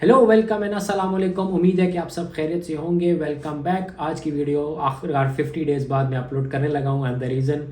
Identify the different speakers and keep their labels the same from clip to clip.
Speaker 1: Hello welcome and अस्सलाम वालेकुम। उम्मीद है कि आप सब खैरियत से होंगे। Welcome back. आज की वीडियो आखिरकार 50 डेज़ बाद मैं अपलोड करने लगा हूँ and the reason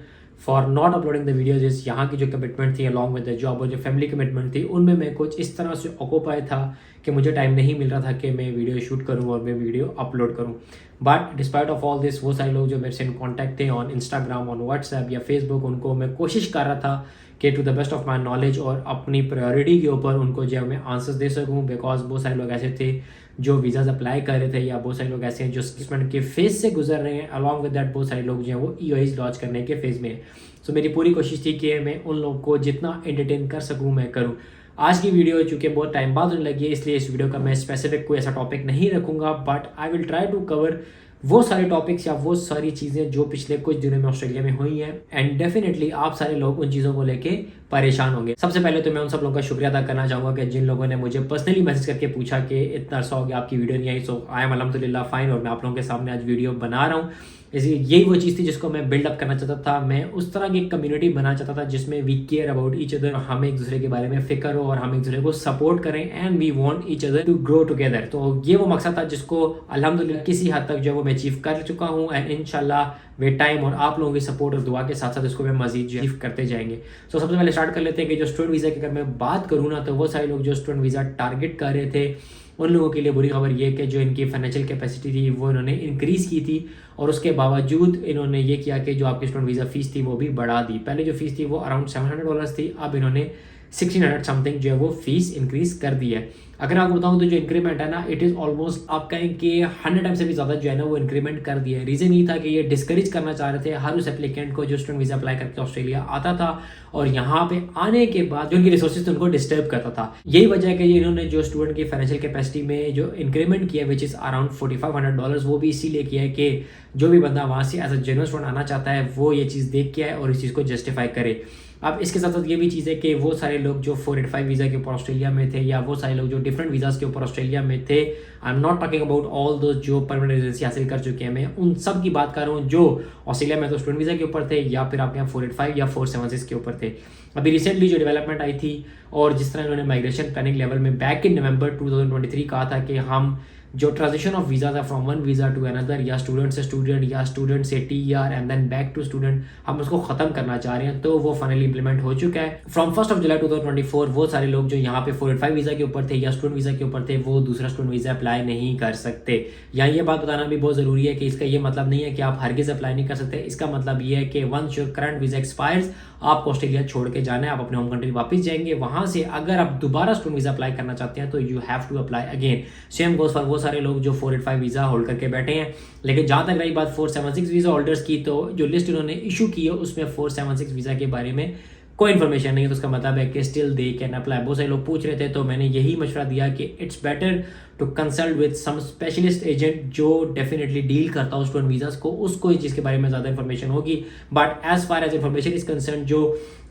Speaker 1: for not uploading the videos is यहाँ की जो कमिटमेंट थी अलॉन्ग विद द जॉब और जो फैमिली कमिटमेंट थी उनमें मैं कुछ इस तरह से ऑक्यूपाई था कि मुझे टाइम नहीं मिल रहा था कि मैं वीडियो शूट करूँ और मैं वीडियो अपलोड करूँ। But despite of all this वो सारे लोग जो मेरे से इन कॉन्टैक्ट थे ऑन इंस्टाग्राम ऑन व्हाट्सएप या फेसबुक, उनको मैं कोशिश कर रहा था कि to the best of my knowledge और अपनी प्रायोरिटी के ऊपर उनको जो मैं आंसर्स दे सकूँ। बिकॉज बहुत सारे लोग ऐसे थे जो वीज़ाज अप्लाई कर रहे थे या बहुत सारे लोग ऐसे हैं जो स्टेटमेंट के फेज से गुजर रहे हैं। अलॉन्ग विद दैट बहुत सारे लोग जो हैं वो EOIs लॉन्च करने के फेज़ में। सो मेरी पूरी कोशिश थी कि मैं उन लोगों को जितना एंटरटेन कर सकूँ मैं करूँ। आज की वीडियो चूँकि बहुत टाइम बाद होने लगी है इसलिए इस वीडियो का मैं स्पेसिफिक कोई ऐसा टॉपिक नहीं रखूँगा, but I will try to cover वो सारे टॉपिक्स या वो सारी चीज़ें जो पिछले कुछ दिनों में ऑस्ट्रेलिया में हुई हैं एंड डेफिनेटली आप सारे लोग उन चीज़ों को लेके परेशान होंगे। सबसे पहले तो मैं उन सब लोगों का शुक्रिया अदा करना चाहूँगा कि जिन लोगों ने मुझे पर्सनली मैसेज करके पूछा कि इतना अर्सा हो गया आपकी वीडियो नहीं आई। सो आई एम अल्हम्दुलिल्लाह फाइन और मैं आप लोगों के सामने आज वीडियो बना रहा हूँ। इसलिए यही वो चीज़ थी जिसको मैं बिल्डअप करना चाहता था। मैं उस तरह की कम्युनिटी बनाना चाहता था जिसमें we care about each other, हम एक दूसरे के बारे में फिक्र हो और हम एक दूसरे को सपोर्ट करें and we want each other to grow together. तो ये वो मकसद था जिसको अल्हम्दुलिल्लाह किसी हद तक जो है वो मैं अचीव कर चुका हूँ एंड इंशाल्लाह वे टाइम और आप लोगों की सपोर्ट और दुआ के साथ साथ इसको मैं मजीद जो अचीव करते जाएंगे। तो सबसे पहले स्टार्ट कर लेते हैं कि जो स्टूडेंट वीज़ा की अगर मैं बात करूँ ना, तो वो सारे लोग जो स्टूडेंट वीज़ा टारगेट कर रहे थे उन लोगों के लिए बुरी खबर ये कि जो इनकी फाइनेंशियल कैपेसिटी थी वो इन्होंने इंक्रीज़ की थी और उसके बावजूद इन्होंने ये किया कि जो आपकी स्टूडेंट वीज़ा फ़ीस थी वो भी बढ़ा दी। पहले जो फ़ीस थी वो अराउंड $700 थी, अब इन्होंने 1600 समथिंग जो है वो फीस इंक्रीज़ कर दी है। अगर आपको बताऊं तो जो इंक्रीमेंट है ना, इट इज़ ऑलमोस्ट आप कहें कि 100 टाइम से भी ज़्यादा जो है ना वो इंक्रीमेंट कर दिया है। रीज़न ये था कि ये डिस्करेज करना चाह रहे थे हर उस एप्लीकेंट को जो स्टूडेंट वीज़ा अप्लाई करके ऑस्ट्रेलिया आता था और यहाँ पे आने के बाद जो उनकी रिसोर्सेज उनको डिस्टर्ब करता था। यही वजह है कि इन्होंने जो स्टूडेंट की फाइनेंशियल कैपेसिटी में जो इंक्रीमेंट किया विच इज़ अराउंड $4500, वो भी इसीलिए किया है कि जो भी बंदा वहाँ से एज अ जेन्युइन स्टूडेंट आना चाहता है वो ये चीज़ देख के आए और इस चीज़ को जस्टिफाई करे। अब इसके साथ साथ ये भी चीज़ है कि वो सारे लोग जो 485 वीज़ा के ऊपर ऑस्ट्रेलिया में थे या वो सारे लोग जो डिफरेंट वीज़ाज़ के ऊपर ऑस्ट्रेलिया में थे, I am not talking about all those जो परमानेंट रेजिडेंसी हासिल कर चुके हैं, मैं उन सब की बात कर रहा हूँ जो ऑस्ट्रेलिया में तो स्टूडेंट वीज़ा के ऊपर थे या फिर आपके यहाँ 485 या 476 के ऊपर थे। अभी रिसेंटली जो डेवलपमेंट आई थी और जिस तरह इन्होंने माइग्रेशन प्लानिंग लेवल में बैक इन नवंबर 2023 कहा था कि हम जो ट्रांजिशन ऑफ वीज़ा था from one visa to another या स्टूडेंट से स्टूडेंट या स्टूडेंट से TR and then back to student, हम उसको ख़त्म करना चाह रहे हैं, तो वो फाइनली इंप्लीमेंट हो चुका है। फ्रॉम 1 जुलाई 2024 वो सारे लोग जो यहाँ पे 485 वीज़ा के ऊपर थे या स्टूडेंट वीज़ा के ऊपर थे वो दूसरा स्टूडेंट वीज़ा अप्लाई नहीं कर सकते। यहाँ ये बात बताना भी बहुत ज़रूरी है कि इसका ये मतलब नहीं है कि आप हरगिज़ अप्लाई नहीं कर सकते। इसका मतलब ये है कि once your current visa expires आपको ऑस्ट्रेलिया छोड़ के जाना है, आप अपने होम कंट्री वापस जाएंगे। वहाँ से अगर आप दोबारा स्टूडेंट वीज़ा अप्लाई करना चाहते हैं तो you have to apply again. Same goes for वो सारे लोग जो 485 वीज़ा होल्ड करके बैठे हैं। लेकिन जहाँ तक रही बात 476 वीज़ा होल्डर्स की, तो जो लिस्ट उन्होंने इशू की है उसमें 476 वीज़ा के बारे में कोई इन्फॉर्मेशन नहीं है, तो उसका मतलब है कि स्टिल दे कैन अप्लाई। बहुत सारे लोग पूछ रहे थे तो मैंने यही मशवरा दिया कि it's better to consult with some specialist agent जो डेफिनेटली डील करता हो स्टूडेंट वीज़ास को, उसको इस चीज़ के बारे में ज़्यादा इन्फॉर्मेशन होगी। But as far as information is concern जो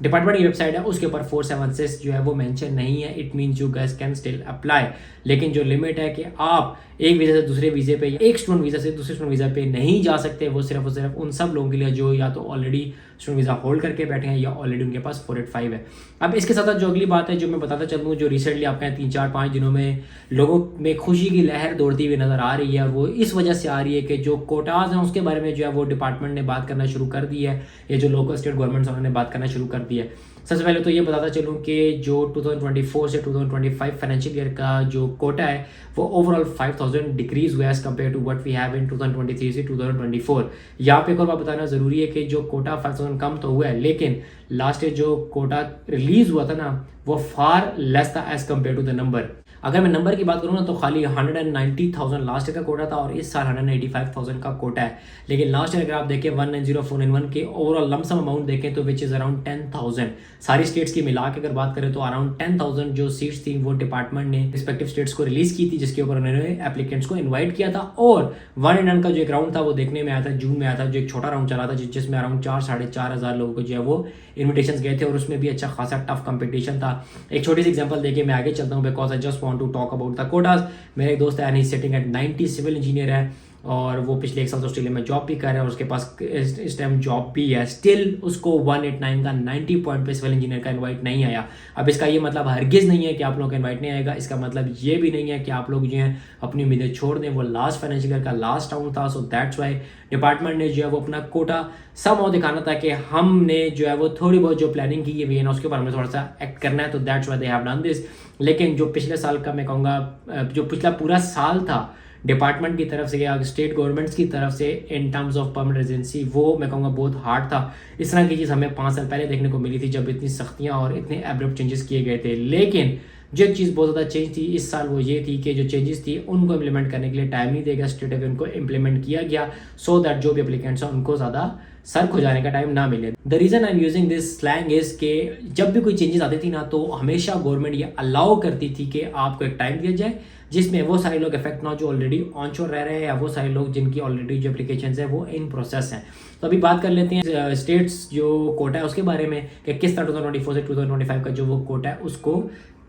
Speaker 1: डिपार्टमेंट की वेबसाइट है उसके ऊपर 476 जो है वो मेंशन नहीं है। It means you guys can still apply, लेकिन जो लिमिट है कि आप एक वीज़ा से दूसरे वीज़े पे, एक स्टूडेंट वीज़ा से दूसरे स्टूडेंट वीज़ा पे नहीं जा सकते। वो सिर्फ और सिर्फ उन सब लोगों के लिए जो या तो ऑलरेडी स्टूडेंट वीज़ा होल्ड करके बैठे हैं या ऑलरेडी उनके पास 485 है। अब इसके साथ जो अगली बात है जो मैं बताता चलूँ, जो रिसेंटली आपके 3-4-5 दिनों में लोगों में खुशी की लहर दौड़ती हुई नज़र आ रही है, वो इस वजह से आ रही है कि जो कोटाज हैं उसके बारे में जो है वो डिपार्टमेंट ने बात करना शुरू कर दी है, ये जो लोकल स्टेट गवर्नमेंट्स उन्होंने बात करना शुरू कर दी है। सबसे पहले तो ये बताता चलूँ कि जो 2024 से 2025 फाइनेंशियल ईयर का जो कोटा है वो ओवरऑल 5000 डिक्रीज हुआ है as compare to what we have in 2023 से 2024। यहाँ पे एक और बात बताना ज़रूरी है कि जो कोटा 5000 कम तो हुआ है, लेकिन लास्ट ईयर जो कोटा रिलीज हुआ था ना वो फार लेस था as compare to the number. अगर मैं नंबर की बात करूँ ना तो खाली 190,000 लास्ट ईयर का कोटा था और इस साल 185,000 का कोटा है। लेकिन लास्ट ईयर अगर आप देखें 190,491 के ओवरऑल लमसम अमाउंट देखें तो विच इज़ अराउंड 10,000। सारी स्टेट्स की मिला के अगर बात करें तो अराउंड 10,000 जो सीट्स थी वो डिपार्टमेंट ने रिस्पेक्टिव स्टेट्स को रिलीज की थी, जिसके ऊपर उन्होंने एप्लीकेंट्स को इन्वाइट किया था। और 1 and done का जो एक राउंड था वो देखने में आया था, जून में आया था, जो एक छोटा राउंड चला था जिसमें अराउंड 4-4.5 लोगों को जो है वो इन्विटेशन गए थे और उसमें भी अच्छा खासा टफ कंपटीशन था। एक छोटी सी एग्जांपल देके मैं आगे चलता हूँ because I just want to talk about the quotas. मेरे एक दोस्त है, he sitting at 90, civil engineer है और वो पिछले 1 साल से ऑस्ट्रेलिया में जॉब भी कर रहा है और उसके पास इस टाइम जॉब भी है। स्टिल उसको 189 का 90 पॉइंट पे सिविल इंजीनियर का इन्वाइट नहीं आया। अब इसका ये मतलब हरगिज़ नहीं है कि आप लोगों का इन्वाइट नहीं आएगा, इसका मतलब ये भी नहीं है कि आप लोग जो हैं अपनी उम्मीदें छोड़ दें। वो लास्ट फाइनेंशियल ईयर का लास्ट राउंड था, सो दैट्स वाई डिपार्टमेंट ने जो है वो अपना कोटा समहाउ दिखाना था कि हमने जो है वो थोड़ी बहुत जो प्लानिंग की है ना उसके ऊपर हमें थोड़ा सा एक्ट करना है, तो that's why they have done this. लेकिन जो पिछले साल का मैं कहूँगा जो पिछला पूरा साल था डिपार्टमेंट की तरफ से या स्टेट गवर्नमेंट्स की तरफ से in terms of permanent residency, वो मैं कहूँगा बहुत हार्ड था। इस तरह की चीज़ हमें 5 साल पहले देखने को मिली थी जब इतनी सख्तियाँ और इतने एब्रप्ट चेंजेस किए गए थे। लेकिन जो चीज़ बहुत ज़्यादा चेंज थी इस साल वो ये थी कि जो चेंजेस थी उनको इम्प्लीमेंट करने के लिए टाइम नहीं देगा, स्टेट अवे उनको इम्प्लीमेंट किया गया सो दैट जो भी एप्लीकेंट्स हैं उनको ज़्यादा सर खुजाने का टाइम ना मिले। The reason I am using this slang is के जब भी कोई चेंजेस आती थी ना तो हमेशा गवर्नमेंट ये अलाउ करती थी कि आपको एक टाइम दिया जाए जिसमें वो सारे लोग इफेक्ट ना हो जो ऑलरेडी ऑन शोर रह रहे हैं या वो सारे लोग जिनकी ऑलरेडी जो एप्लीकेशंस है वो इन प्रोसेस हैं। तो अभी बात कर लेते हैं स्टेट्स जो कोटा है उसके बारे में कि किस तरह 2024 से 2025 का जो वो कोटा है उसको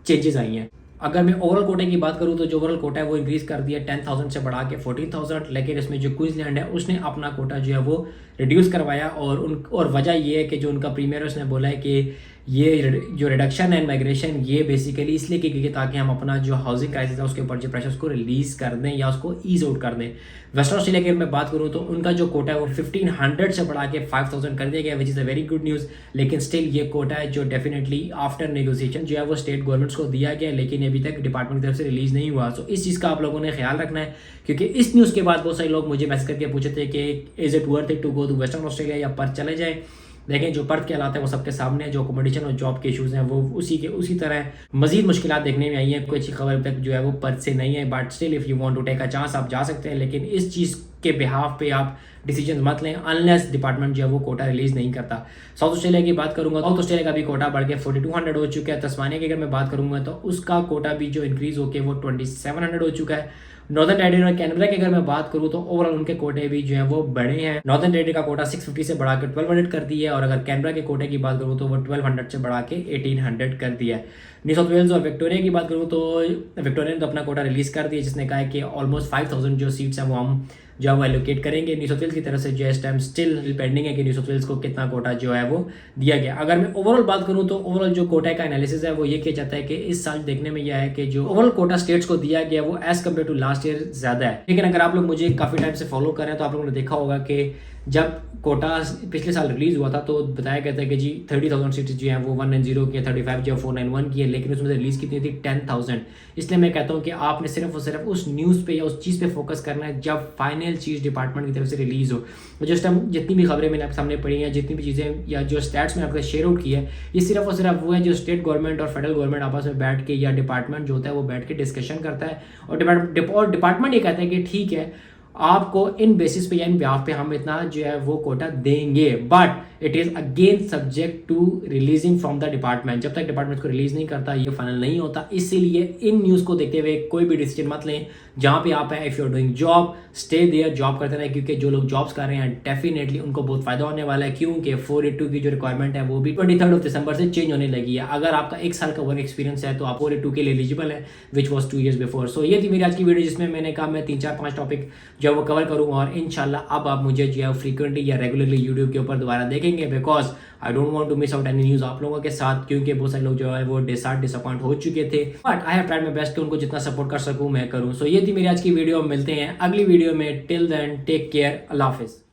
Speaker 1: चेंजेस आई हैं। अगर मैं ओवरऑल कोटे की बात करूं तो जो ओवरऑल कोटा है वो इंक्रीज कर दिया 10,000 से बढ़ा के 14,000, लेकिन इसमें जो क्वींसलैंड है उसने अपना कोटा जो है वो रिड्यूस करवाया और वजह ये है कि जो उनका प्रीमियर है उसने बोला है कि ये जो रिडक्शन है माइग्रेशन ये बेसिकली इसलिए की गई ताकि हम अपना जो हाउसिंग क्राइसिस है उसके ऊपर जो प्रेशर उसको रिलीज़ कर दें या उसको ईज आउट कर दें। वेस्टर्न ऑस्ट्रेलिया की मैं बात करूँ तो उनका जो कोटा है वो 1,500 से बढ़ा के 5,000 कर दिया गया, which is a very good news. लेकिन स्टिल ये कोटा है जो डेफिनेटली आफ्टर नेगोशिएशन जो है वो स्टेट गवर्नमेंट्स को दिया गया, लेकिन अभी तक डिपार्टमेंट की तरफ से रिलीज़ नहीं हुआ। सो इस चीज़ का आप लोगों ने ख्याल रखना है क्योंकि इस न्यूज़ के बाद बहुत सारे लोग मुझे मैसेज करके पूछे थे कि is it worth it to go to Western Australia या पर्थ चले जाए। देखें जो पर्थ के हालात है वो सबके सामने है, जो अकोमोडेशन और जॉब के इशूज़ हैं वो उसी तरह मजीद मुश्किलात देखने में आई हैं। कोई अच्छी खबर तक जो है वो पर्थ से नहीं है, but still if you want to take a chance आप जा सकते हैं, लेकिन इस चीज़ के बिहाफ पे आप डिसीजन मत लें अनलेस डिपार्टमेंट जो है वो कोटा रिलीज़ नहीं करता। साउथ ऑस्ट्रेलिया की बात करूंगा, साउथ ऑस्ट्रेलिया का भी कोटा बढ़ के 4200 हो चुका है। तस्मानिया की अगर मैं बात करूंगा तो उसका कोटा भी जो इंक्रीज़ होकर वो 2700 हो चुका है। नॉर्दर्न टेरिटरी और कैनबरा की अगर मैं बात करूँ तो ओवरऑल उनके कोटे भी जो है वो बड़े हैं। नॉर्दर्न टेरिटरी का कोटा 650 से बढ़ा के 1200 कर दिया है और अगर कैनबरा के कोटे की बात करूँ तो वो 1200 से बढ़ा के 1800 कर दिया है। न्यू साउथ वेल्स और विक्टोरिया की बात करूँ तो विक्टोरिया ने तो अपना कोटा रिलीज़ कर दिया जिसने कहा है कि ऑलमोस्ट 5000 जो सीट्स हैं वो हम जो है वो एलोकेट करेंगे। न्यू साउथ वेल्स की तरफ से जो इस टाइम स्टिल पेंडिंग है कि न्यू साउथ वेल्स को कितना कोटा जो है वो दिया गया। अगर मैं ओवरऑल बात करूँ तो ओवरऑल जो कोटा का एनालिसिस है वो ये किया जाता है कि इस साल देखने में यह है कि जो ओवरऑल कोटा स्टेट्स को दिया गया वो as compare to last year ज़्यादा है। लेकिन अगर आप लोग मुझे काफ़ी टाइम से फॉलो कर रहे हैं तो आप लोगों ने देखा होगा कि जब कोटा पिछले साल रिलीज़ हुआ था तो बताया गया था कि जी 30,000 सीट्स जो हैं वो 190 की है, 35 जो 491 की है, लेकिन उसमें से रिलीज़ कितनी थी 10,000। इसलिए मैं कहता हूँ कि आपने सिर्फ और सिर्फ उस न्यूज़ पे या उस चीज़ पे फोकस करना है जब फाइनल चीज़ डिपार्टमेंट की तरफ से रिलीज़ हो। जिस टाइम जितनी भी खबरें मैंने आपके सामने पढ़ी हैं, जितनी भी चीज़ें या जो स्टैट्स मैंने आपका शेयर आउट किया है, ये सिर्फ और सिर्फ वो है जो स्टेट गवर्नमेंट और फेडरल गवर्नमेंट आपस में बैठ के या डिपार्टमेंट जो होता है वो बैठ के डिस्कशन करता है और डिपार्टमेंट ये कहता है कि ठीक है आपको इन बेसिस पे या इन ब्याह पे हम इतना जो है वो कोटा देंगे, but it is again subject to releasing from the department. जब तक डिपार्टमेंट को रिलीज नहीं करता ये फाइनल नहीं होता। इसीलिए इन न्यूज़ को देखते हुए कोई भी डिसीजन मत लें। जहाँ पे आप हैं, if you are doing job stay there, job करते रहें क्योंकि जो लोग जॉब्स कर रहे हैं डेफिनेटली उनको बहुत फायदा होने वाला है क्योंकि 482 की जो रिक्वायरमेंट है वो भी 23 दिसंबर से चेंज होने लगी है। अगर आपका 1 साल का वर्क एक्सपीरियंस है तो आप 482 के लिए एलिजिबल है विच वॉज 2 years बिफोर। सो ये थी मेरी आज की वीडियो जिसमें मैंने कहा मैं 3-4-5 टॉपिक जो है वो कवर करूँ और इंशाल्लाह अब आप मुझे जो है फ्रीक्वेंटली या रेगुलरली यूट्यूब के ऊपर दोबारा देखेंगे because I don't want to miss out any news आप लोगों के साथ, क्योंकि बहुत सारे लोग जो है वो डिसअपॉइंट हो चुके थे, but I have tried my best कि उनको जितना सपोर्ट कर सकूं मैं करूं। सो ये थी मेरी आज की वीडियो, मिलते हैं अगली वीडियो में। टिल देन टेक केयर, अल्लाह हाफिज़।